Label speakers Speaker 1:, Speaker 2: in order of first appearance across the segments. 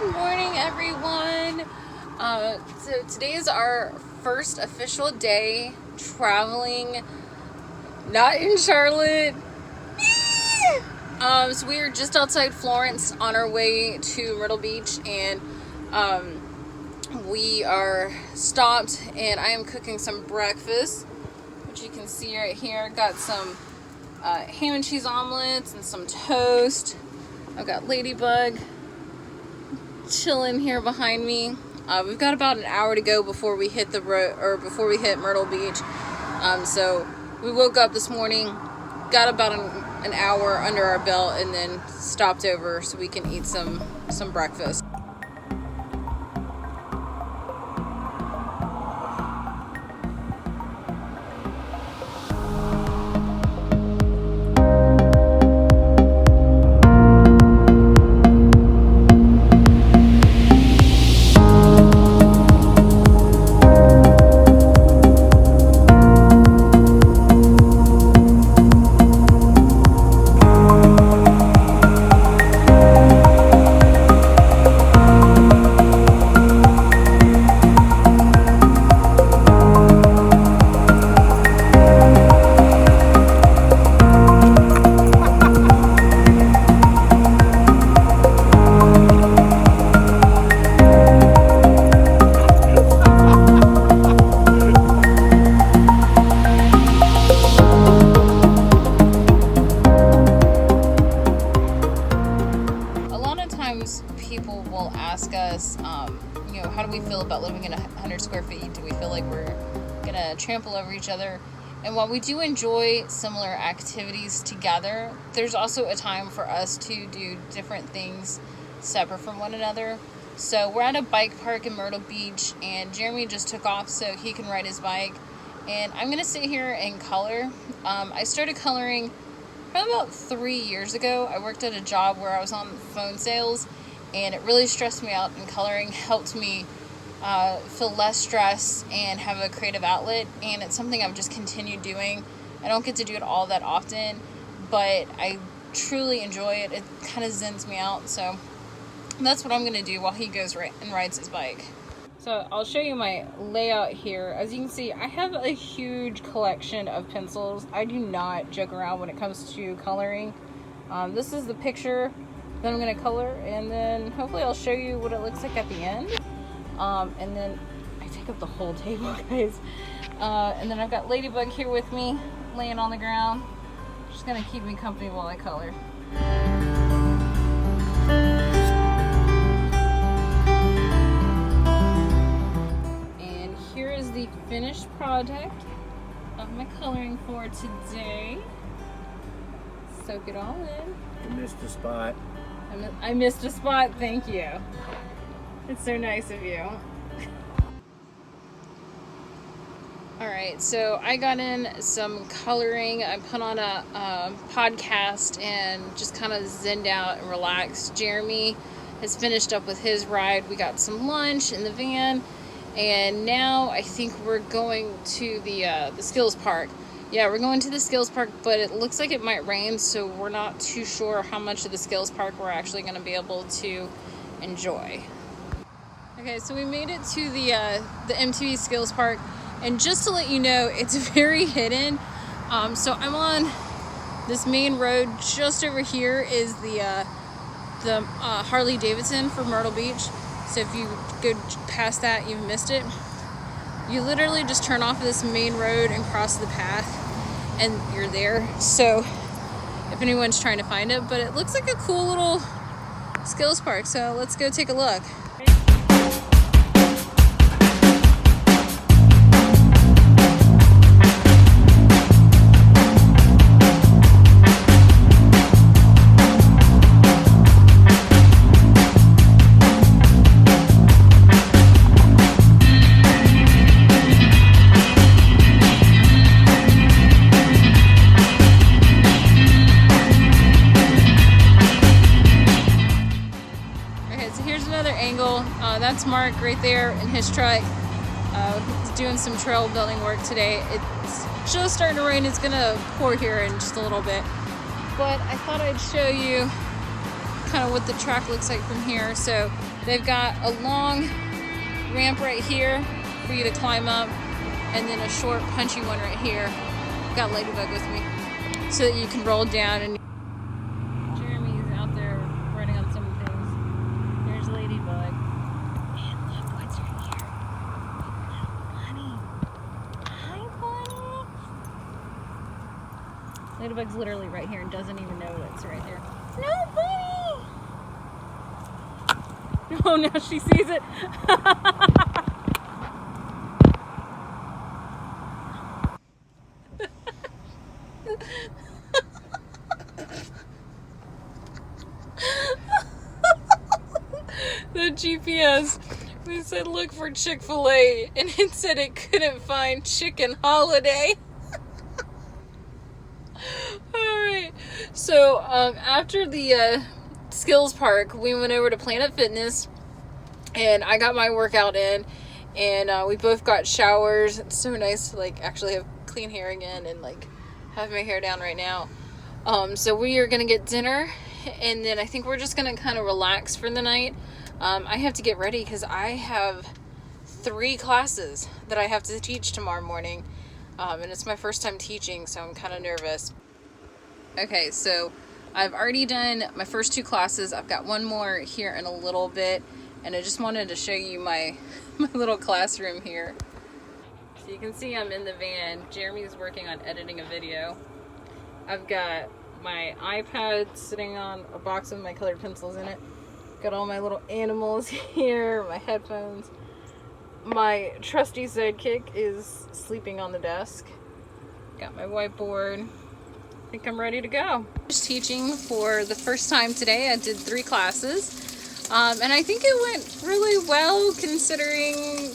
Speaker 1: Good morning, everyone. So today is our first official day traveling, not in Charlotte. So we are just outside Florence on our way to Myrtle Beach, and we are stopped, and I am cooking some breakfast, which you can see right here. Got some ham and cheese omelets and some toast. I've got Ladybug chilling here behind me. We've got about an hour to go before we hit the road, or before we hit Myrtle Beach. So we woke up this morning, got about an hour under our belt, and then stopped over so we can eat some breakfast. People will ask us, how do we feel about living in 100 square feet? Do we feel like we're gonna trample over each other? And while we do enjoy similar activities together, there's also a time for us to do different things separate from one another. So we're at a bike park in Myrtle Beach, and Jeremy just took off so he can ride his bike, and I'm gonna sit here and color. I started coloring probably about 3 years ago. I worked at a job where I was on phone sales, and it really stressed me out, and coloring helped me feel less stress and have a creative outlet, and it's something I've just continued doing. I don't get to do it all that often, but I truly enjoy it. It kind of zens me out, so that's what I'm going to do while he goes and rides his bike. So I'll show you my layout here. As you can see, I have a huge collection of pencils. I do not joke around when it comes to coloring. This is the picture that I'm going to color, and then hopefully I'll show you what it looks like at the end. And then I take up the whole table, guys. And then I've got Ladybug here with me, laying on the ground. She's going to keep me company while I color. And here is the finished product of my coloring for today. Soak it all in.
Speaker 2: You missed a spot.
Speaker 1: I missed a spot, thank you. It's so nice of you. Alright, so I got in some coloring. I put on a podcast and just kind of zenned out and relaxed. Jeremy has finished up with his ride. We got some lunch in the van, and now I think we're going to the skills park. Yeah, we're going to the skills park, but it looks like it might rain, so we're not too sure how much of the skills park we're actually going to be able to enjoy. Okay, so we made it to the MTV skills park, and just to let you know, it's very hidden. So I'm on this main road. Just over here is the Harley Davidson for Myrtle Beach. So if you go past that, you've missed it. You literally just turn off this main road and cross the path, and you're there. So if anyone's trying to find it, but it looks like a cool little skills park. So let's go take a look. That's Mark right there in his truck. He's doing some trail building work today. It's just starting to rain. It's gonna pour here in just a little bit. But I thought I'd show you kind of what the track looks like from here. So they've got a long ramp right here for you to climb up, and then a short punchy one right here. Got Ladybug with me so that you can roll down. And Jeremy's out there riding on some things. There's Ladybug. And look what's right here. Little bunny. Hi, bunny. Ladybug's literally right here and doesn't even know it's right there. No, bunny! Oh, now she sees it. The GPS, we said look for Chick-fil-A, and it said it couldn't find Chicken Holiday. Alright, so after the skills park, we went over to Planet Fitness, and I got my workout in, and we both got showers. It's so nice to like actually have clean hair again and like have my hair down right now. So we are gonna get dinner, and then I think we're just gonna kind of relax for the night. I have to get ready because I have 3 classes that I have to teach tomorrow morning, and it's my first time teaching, so I'm kind of nervous. Okay, so I've already done my first 2 classes. I've got one more here in a little bit, and I just wanted to show you my little classroom here. So you can see I'm in the van. Jeremy's working on editing a video. I've got my iPad sitting on a box with my colored pencils in it. Got all my little animals here, my headphones. My trusty sidekick is sleeping on the desk. Got my whiteboard. I think I'm ready to go. Just teaching for the first time today. I did 3 classes. And I think it went really well considering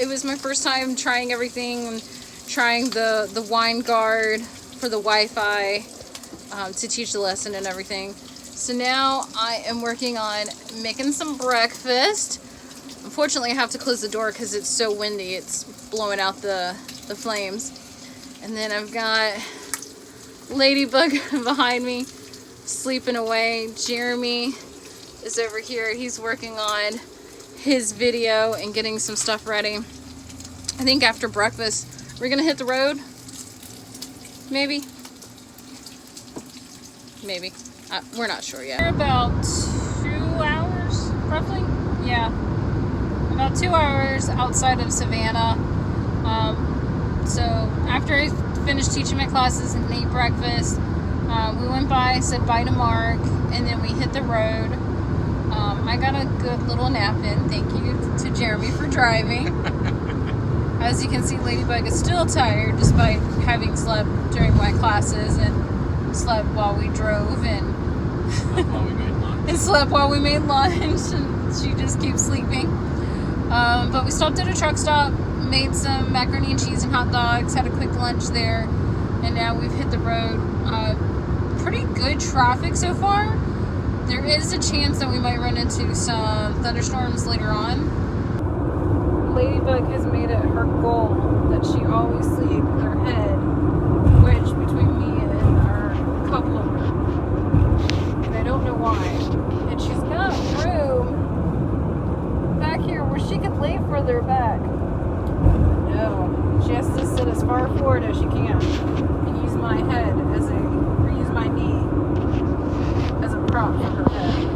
Speaker 1: it was my first time trying everything, trying the wine guard for the Wi-Fi to teach the lesson and everything. So now I am working on making some breakfast. Unfortunately, I have to close the door because it's so windy. It's blowing out the flames. And then I've got Ladybug behind me sleeping away. Jeremy is over here. He's working on his video and getting some stuff ready. I think after breakfast, we're gonna hit the road. Maybe. Maybe. We're not sure yet. We're about 2 hours, roughly. Yeah. About 2 hours outside of Savannah. So after I finished teaching my classes and ate breakfast, we went by, said bye to Mark, and then we hit the road. I got a good little nap in. Thank you to Jeremy for driving. As you can see, Ladybug is still tired despite having slept during my classes and slept while we drove and
Speaker 2: while we made lunch.
Speaker 1: And slept while we made lunch, and she just keeps sleeping. But we stopped at a truck stop, made some macaroni and cheese and hot dogs, had a quick lunch there, and now we've hit the road. Pretty good traffic so far. There is a chance that we might run into some thunderstorms later on. Ladybug has made it her goal that she always sleeps with her head wedged between me and our couple of her. And I don't know why. And she's got room back here where she could lay further back. No, she has to sit as far forward as she can and use my head as or use my knee as a prop for her head.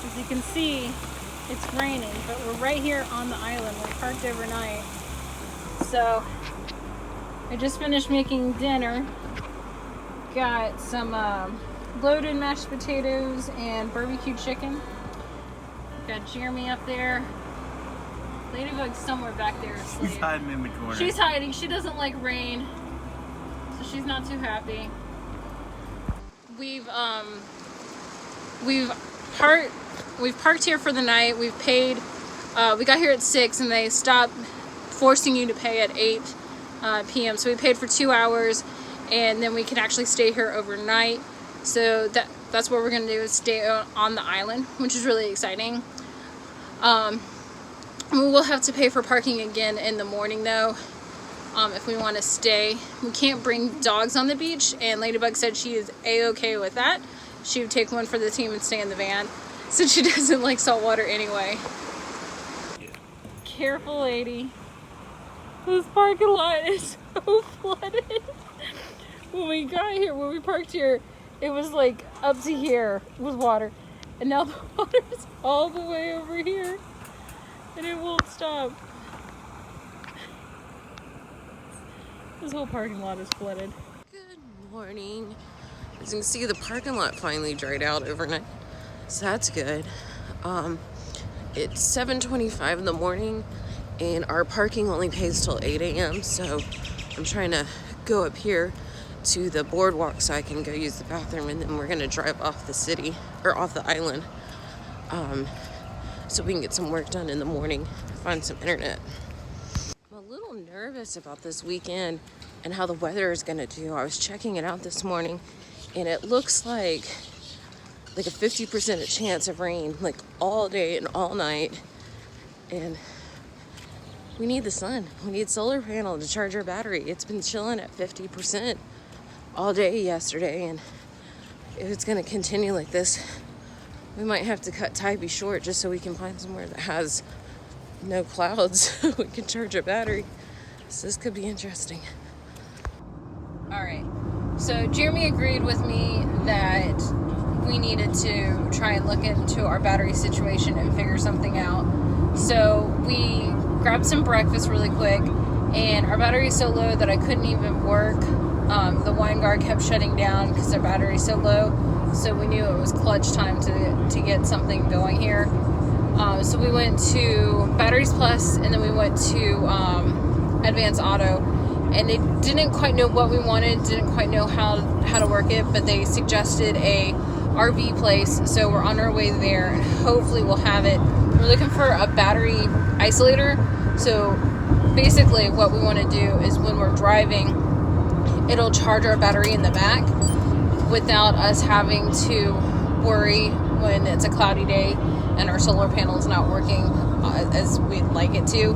Speaker 1: As you can see, it's raining, but we're right here on the island. We're parked overnight. So, I just finished making dinner. Got some loaded mashed potatoes and barbecue chicken. Got Jeremy up there. Ladybug's somewhere back there asleep.
Speaker 2: She's hiding in the corner.
Speaker 1: She's hiding. She doesn't like rain, so she's not too happy. We've we've parked here for the night. We've paid. We got here at 6, and they stopped forcing you to pay at 8 p.m. So we paid for 2 hours, and then we can actually stay here overnight. So that's what we're gonna do, is stay on the island, which is really exciting. We will have to pay for parking again in the morning though, if we want to stay. We can't bring dogs on the beach, and Ladybug said she is a-okay with that. She would take one for the team and stay in the van, since she doesn't like salt water anyway.
Speaker 2: Yeah.
Speaker 1: Careful, lady. This parking lot is so flooded. When we got here, when we parked here, it was like up to here with water, and now the water's all the way over here, and it won't stop. This whole parking lot is flooded.
Speaker 3: Good morning. As you can see, the parking lot finally dried out overnight, so that's good. It's 7:25 in the morning, and our parking only pays till 8 a.m. So I'm trying to go up here to the boardwalk so I can go use the bathroom, and then we're gonna drive off the city, or off the island, so we can get some work done in the morning, find some internet. I'm a little nervous about this weekend and how the weather is gonna do. I was checking it out this morning, and it looks like a 50% chance of rain, like all day and all night. And we need the sun. We need solar panel to charge our battery. It's been chilling at 50% all day yesterday, and if it's gonna continue like this, we might have to cut Tybee short just so we can find somewhere that has no clouds so we can charge our battery. So this could be interesting.
Speaker 1: All right. So Jeremy agreed with me that we needed to try and look into our battery situation and figure something out. So we grabbed some breakfast really quick, and our battery is so low that I couldn't even work. The wine guard kept shutting down because our battery's so low. So we knew it was clutch time to get something going here. So we went to Batteries Plus, and then we went to Advance Auto, and they didn't quite know what we wanted, didn't quite know how to work it, but they suggested a RV place, so we're on our way there, and hopefully we'll have it. We're looking for a battery isolator. So basically what we want to do is when we're driving, it'll charge our battery in the back without us having to worry when it's a cloudy day and our solar panel is not working as we'd like it to.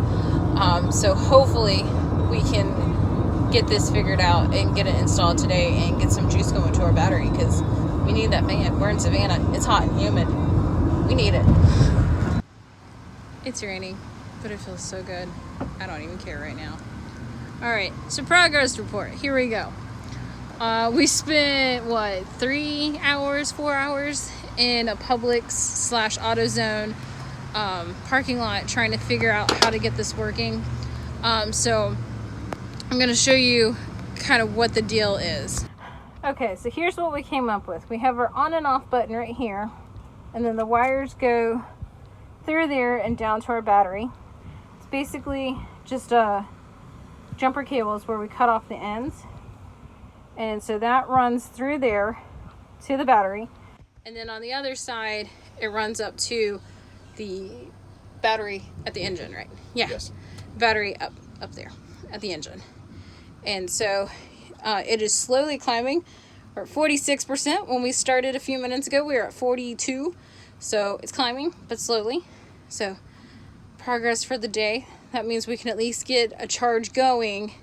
Speaker 1: So hopefully we can get this figured out and get it installed today and get some juice going to our battery, because we need that fan. We're in Savannah. It's hot and humid. We need it. It's raining, but it feels so good. I don't even care right now. All right, so progress report. Here we go. We spent, 4 hours in a Publix/AutoZone parking lot trying to figure out how to get this working. So I'm going to show you kind of what the deal is. Okay, so here's what we came up with. We have our on and off button right here, and then the wires go through there and down to our battery. It's basically just jumper cables where we cut off the ends, and so that runs through there to the battery, and then on the other side it runs up to the battery at the engine, right? Yeah. Yes. Battery up there at the engine. And so it is slowly climbing. We're at 46%. When we started a few minutes ago, we were at 42. So it's climbing, but slowly. So progress for the day. That means we can at least get a charge going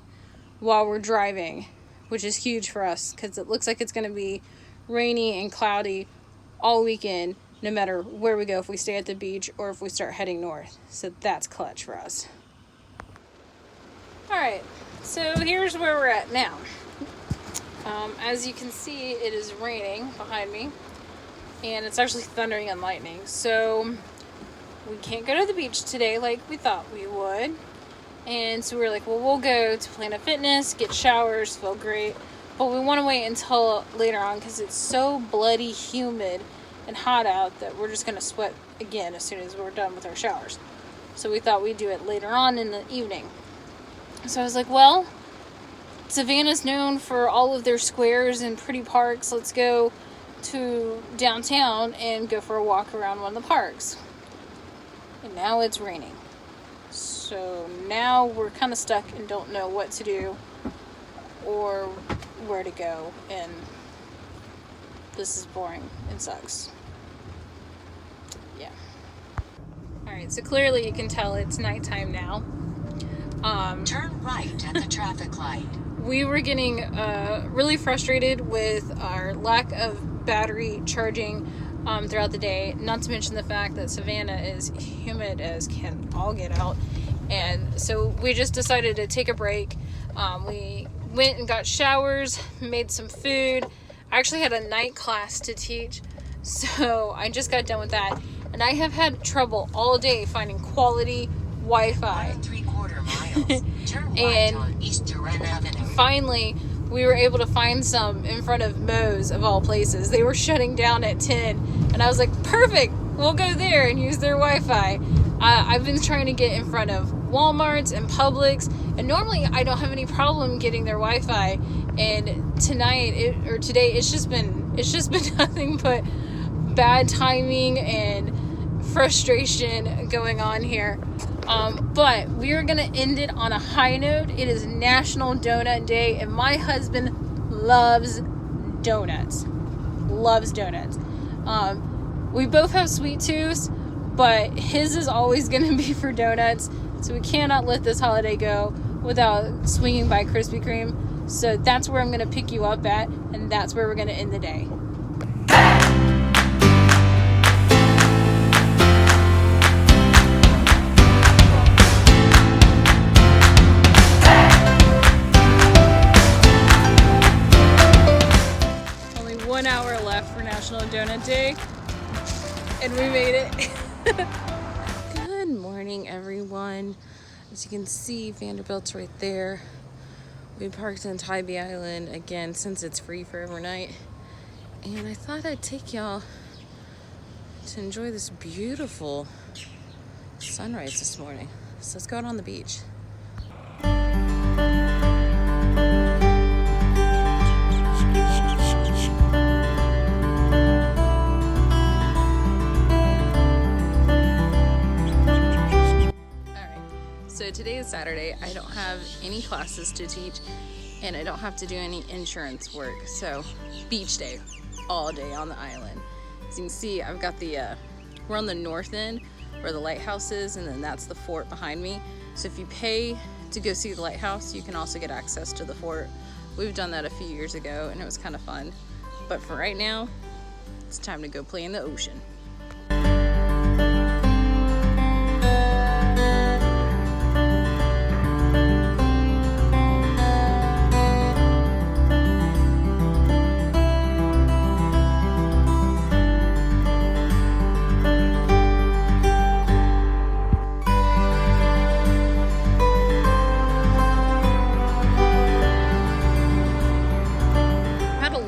Speaker 1: while we're driving, which is huge for us because it looks like it's going to be rainy and cloudy all weekend, no matter where we go, if we stay at the beach or if we start heading north. So that's clutch for us. All right, so here's where we're at now. As you can see, it is raining behind me, and it's actually thundering and lightning. So we can't go to the beach today like we thought we would. And so we were like, well, we'll go to Planet Fitness, get showers, feel great. But we want to wait until later on because it's so bloody humid and hot out that we're just going to sweat again as soon as we're done with our showers. So we thought we'd do it later on in the evening. So I was like, well, Savannah's known for all of their squares and pretty parks. Let's go to downtown and go for a walk around one of the parks. And now it's raining. So now we're kind of stuck and don't know what to do or where to go. And this is boring and sucks. Yeah. Alright, so clearly you can tell it's nighttime now.
Speaker 4: Turn right at the traffic light.
Speaker 1: We were getting really frustrated with our lack of battery charging throughout the day, not to mention the fact that Savannah is humid as can all get out. And so we just decided to take a break. We went and got showers, made some food. I actually had a night class to teach, so I just got done with that. And I have had trouble all day finding quality Wi-Fi.
Speaker 4: 3/4 miles. Turn right
Speaker 1: And
Speaker 4: on East Duran Avenue.
Speaker 1: Finally, we were able to find some in front of Moe's, of all places. They were shutting down at 10, and I was like, perfect, we'll go there and use their Wi-Fi. I've been trying to get in front of Walmart's and Publix, and normally I don't have any problem getting their Wi-Fi. And today, it's just been nothing but bad timing and frustration going on here. But we are gonna end it on a high note. It is National Donut Day, and my husband loves donuts. We both have sweet tooths, but his is always gonna be for donuts. So we cannot let this holiday go without swinging by Krispy Kreme. So that's where I'm gonna pick you up at, and that's where we're gonna end the day. Only 1 hour left for National Donut Day, and we made it.
Speaker 3: Good morning, everyone. As you can see, Vanderbilt's right there. We parked on Tybee Island again since it's free for overnight. And I thought I'd take y'all to enjoy this beautiful sunrise this morning. So let's go out on the beach. So today is Saturday. I don't have any classes to teach, and I don't have to do any insurance work. So beach day, all day on the island. As you can see, I've got we're on the north end where the lighthouse is, and then that's the fort behind me. So if you pay to go see the lighthouse, you can also get access to the fort. We've done that a few years ago, and it was kind of fun. But for right now, it's time to go play in the ocean.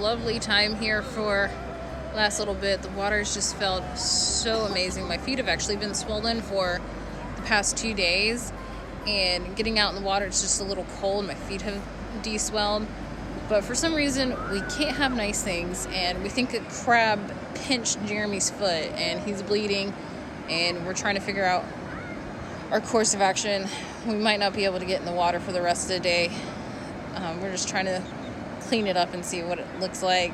Speaker 3: Lovely time here for last little bit. The water's just felt so amazing. My feet have actually been swollen for the past 2 days, and getting out in the water, it's just a little cold. My feet have de-swelled, but for some reason we can't have nice things, and we think a crab pinched Jeremy's foot and he's bleeding, and we're trying to figure out our course of action. We might not be able to get in the water for the rest of the day. We're just trying to clean it up and see what it looks like.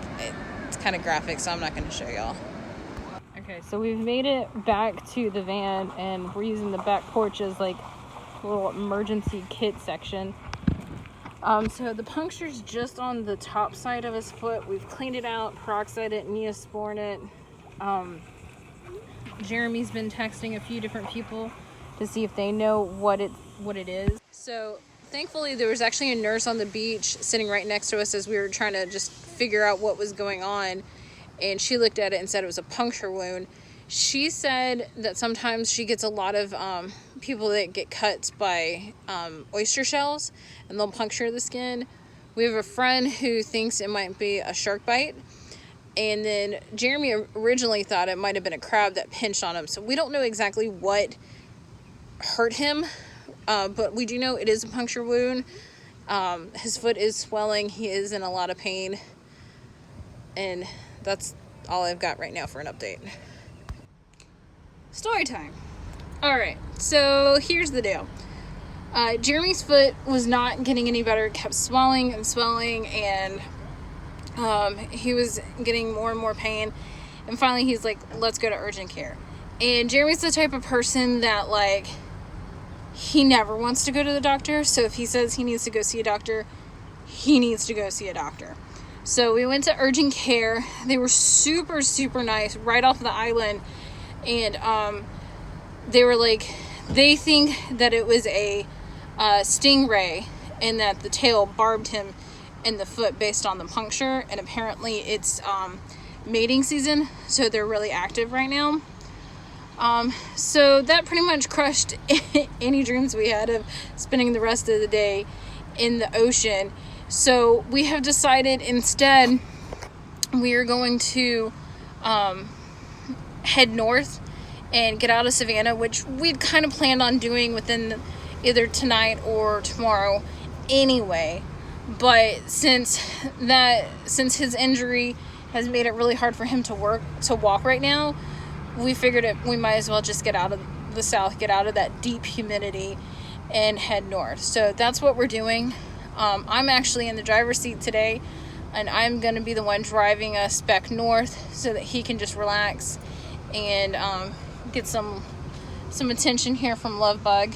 Speaker 3: It's kind of graphic, so I'm not going to show y'all.
Speaker 1: Okay, so we've made it back to the van, and we're using the back porch as like a little emergency kit section. So the puncture's just on the top side of his foot. We've cleaned it out, peroxide it, Neosporin it. Jeremy's been texting a few different people to see if they know what it is. So thankfully, there was actually a nurse on the beach sitting right next to us as we were trying to just figure out what was going on. And she looked at it and said it was a puncture wound. She said that sometimes she gets a lot of people that get cut by oyster shells, and they'll puncture the skin. We have a friend who thinks it might be a shark bite. And then Jeremy originally thought it might have been a crab that pinched on him. So we don't know exactly what hurt him. But we do know it is a puncture wound. His foot is swelling. He is in a lot of pain. And that's all I've got right now for an update. Story time. Alright, so here's the deal. Jeremy's foot was not getting any better. It kept swelling and swelling, and he was getting more and more pain. And finally he's like, let's go to urgent care. And Jeremy's the type of person that, like, he never wants to go to the doctor. So if he says he needs to go see a doctor, he needs to go see a doctor. So we went to urgent care. They were super, super nice right off the island. And they were like, they think that it was a stingray and that the tail barbed him in the foot based on the puncture. And apparently it's mating season, so they're really active right now. So that pretty much crushed any dreams we had of spending the rest of the day in the ocean. So we have decided instead we are going to head north and get out of Savannah, which we'd kind of planned on doing within either tonight or tomorrow anyway. But since his injury has made it really hard for him to walk right now, we figured we might as well just get out of the south, get out of that deep humidity, and head north. So that's what we're doing. I'm actually in the driver's seat today, and I'm going to be the one driving us back north so that he can just relax and get some attention here from Lovebug.